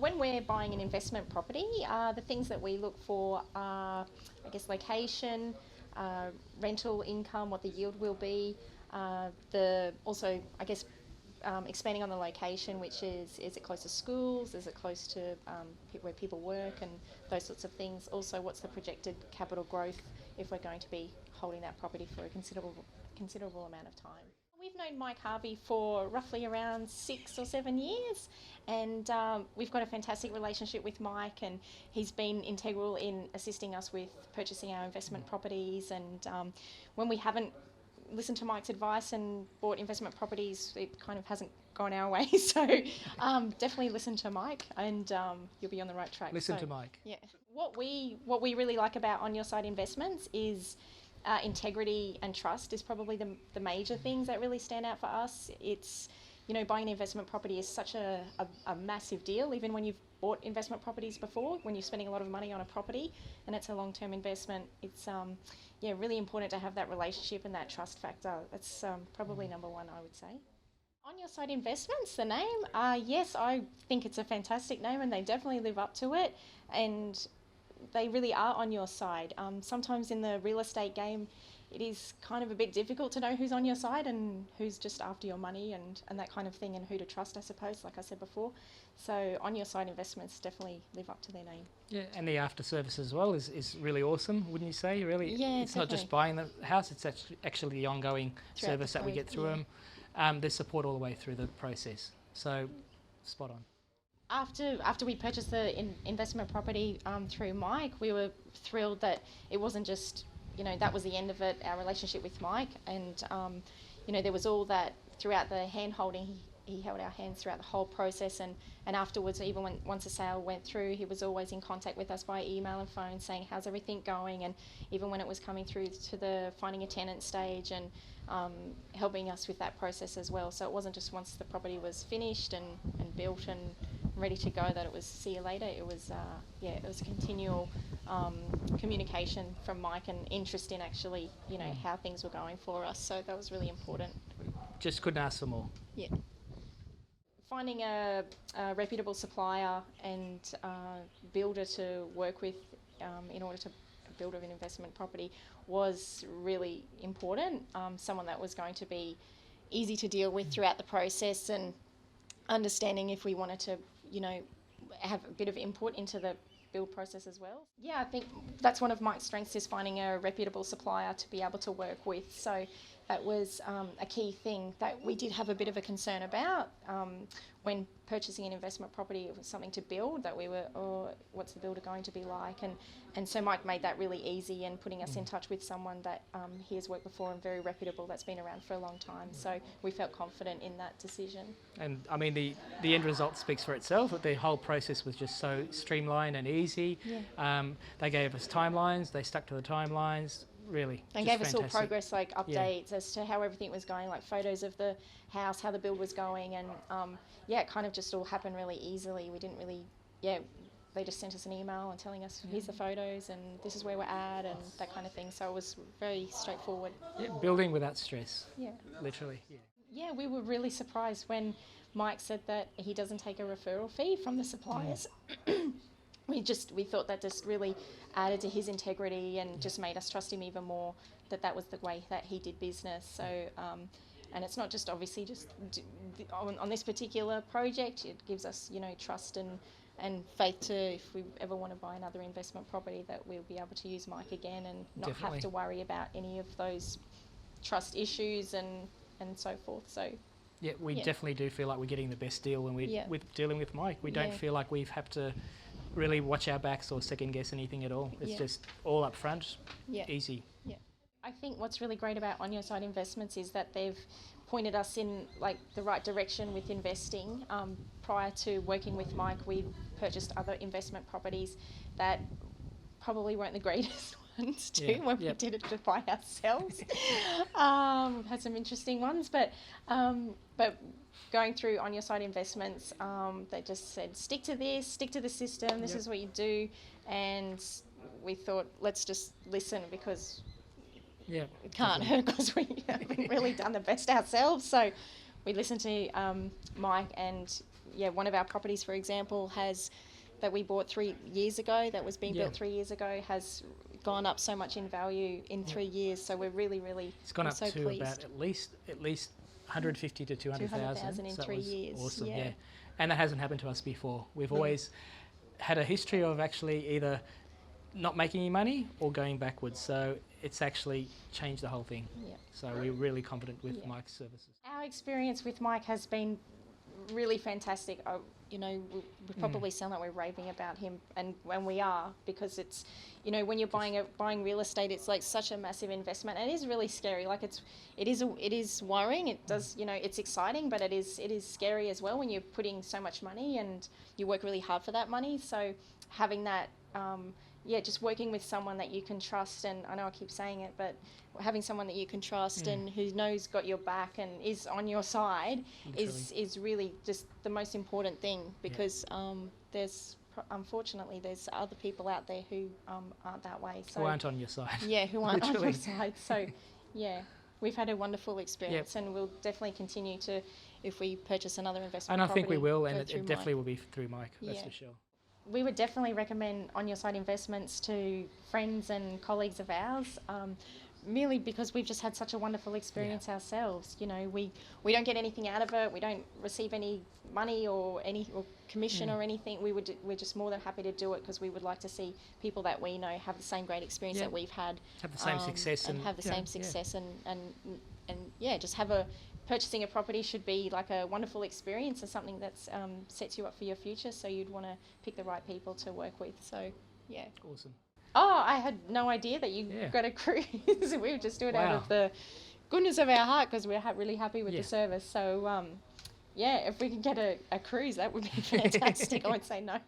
when we're buying an investment property, the things that we look for are, I guess, location, rental income, what the yield will be, expanding on the location, which is it close to schools, is it close to where people work, and those sorts of things. Also, what's the projected capital growth if we're going to be holding that property for a considerable amount of time. We've known Mike Harvey for roughly around 6 or 7 years, and we've got a fantastic relationship with Mike, and he's been integral in assisting us with purchasing our investment properties. And when we haven't listened to Mike's advice and bought investment properties, it kind of hasn't gone our way. So definitely listen to Mike, and you'll be on the right track. Listen to Mike. Yeah. What we really like about On Your Side Investments is integrity and trust is probably the major things that really stand out for us. It's, buying an investment property is such a massive deal, even when you've bought investment properties before, when you're spending a lot of money on a property and it's a long-term investment. It's really important to have that relationship and that trust factor. That's probably number one, I would say. On Your Side Investments, the name, yes, I think it's a fantastic name, and they definitely live up to it, and they really are on your side. Sometimes in the real estate game, it is kind of a bit difficult to know who's on your side and who's just after your money and that kind of thing, and who to trust, I suppose, like I said before. So On Your Side Investments definitely live up to their name. Yeah, and the after service as well is really awesome, wouldn't you say? Really, yeah, it's not just buying the house; it's actually the ongoing service that we get through them. There's support all the way through the process. So, spot on. After we purchased the investment property through Mike, we were thrilled that it wasn't just, that was the end of it, our relationship with Mike. And, there was all that throughout the hand-holding. He held our hands throughout the whole process, and afterwards, even once the sale went through, he was always in contact with us by email and phone, saying how's everything going, and even when it was coming through to the finding a tenant stage, and helping us with that process as well. So it wasn't just once the property was finished and built and ready to go that it was see you later. It was it was a continual communication from Mike and interest in actually how things were going for us. So that was really important. Just couldn't ask for more. Yeah. Finding a reputable supplier and builder to work with in order to build an investment property was really important. Someone that was going to be easy to deal with throughout the process, and understanding if we wanted to, have a bit of input into the build process as well. Yeah, I think that's one of Mike's strengths, is finding a reputable supplier to be able to work with. So that was a key thing that we did have a bit of a concern about when purchasing an investment property. It was something to build that we were, what's the builder going to be like? And so Mike made that really easy, and putting us in touch with someone that he has worked before and very reputable, that's been around for a long time. So we felt confident in that decision. And I mean, the end result speaks for itself. The whole process was just so streamlined and easy. Yeah. They gave us timelines. They stuck to the timelines. Really, and gave us all progress updates as to how everything was going, like photos of the house, how the build was going, and it kind of just all happened really easily. We didn't really, they just sent us an email and telling us here's the photos and this is where we're at and that kind of thing. So it was very straightforward. Yeah, building without stress. Yeah, literally. Yeah, we were really surprised when Mike said that he doesn't take a referral fee from the suppliers. We thought that just really added to his integrity and just made us trust him even more, that was the way that he did business. So, and it's not just obviously just on this particular project, it gives us, trust and faith to, if we ever want to buy another investment property, that we'll be able to use Mike again and not have to worry about any of those trust issues and so forth. So yeah, we definitely do feel like we're getting the best deal when we're dealing with Mike. We don't feel like we've had to really watch our backs or second guess anything at all. It's just all up front, easy. Yeah. I think what's really great about On Your Side Investments is that they've pointed us in the right direction with investing. Prior to working with Mike, we purchased other investment properties that probably weren't the greatest ones too when we did it by ourselves. We've had some interesting ones, but going through On Your Side Investments, they just said, stick to the system, this is what you do. And we thought, let's just listen, because it can't hurt, because we haven't really done the best ourselves. So we listened to Mike, and one of our properties, for example, that we bought 3 years ago, that was being built 3 years ago, has gone up so much in value in 3 years. So we're really, it's gone up so to pleased. about at least 150 to 200,000 in so 3 years. Awesome, yeah. And that hasn't happened to us before. We've always had a history of actually either not making any money or going backwards. So it's actually changed the whole thing. Yeah. So we're really confident with Mike's services. Our experience with Mike has been really fantastic. We probably sound like we're raving about him, and when we are, because it's, when you're buying real estate, it's like such a massive investment, and it is really scary. Like it is worrying. It does, it's exciting, but it is scary as well when you're putting so much money and you work really hard for that money. So having that, just working with someone that you can trust, and I know I keep saying it, but having someone that you can trust and who knows got your back and is on your side is really just the most important thing, because unfortunately there's other people out there who aren't that way. So who aren't on your side. Yeah, who aren't on your side. So we've had a wonderful experience, and we'll definitely continue to, if we purchase another investment property. And I think we will, and it definitely will be through Mike, that's for sure. We would definitely recommend On Your Side Investments to friends and colleagues of ours, merely because we've just had such a wonderful experience ourselves. We don't get anything out of it. We don't receive any money or commission or anything. We're just more than happy to do it because we would like to see people that we know have the same great experience that we've had. Have the same success. And have the same success and just have purchasing a property should be like a wonderful experience and something that sets you up for your future. So you'd want to pick the right people to work with. So, yeah. Awesome. Oh, I had no idea that you got a cruise. We would just do it out of the goodness of our heart because we're really happy with the service. So, if we could get a cruise, that would be fantastic. I won't say no.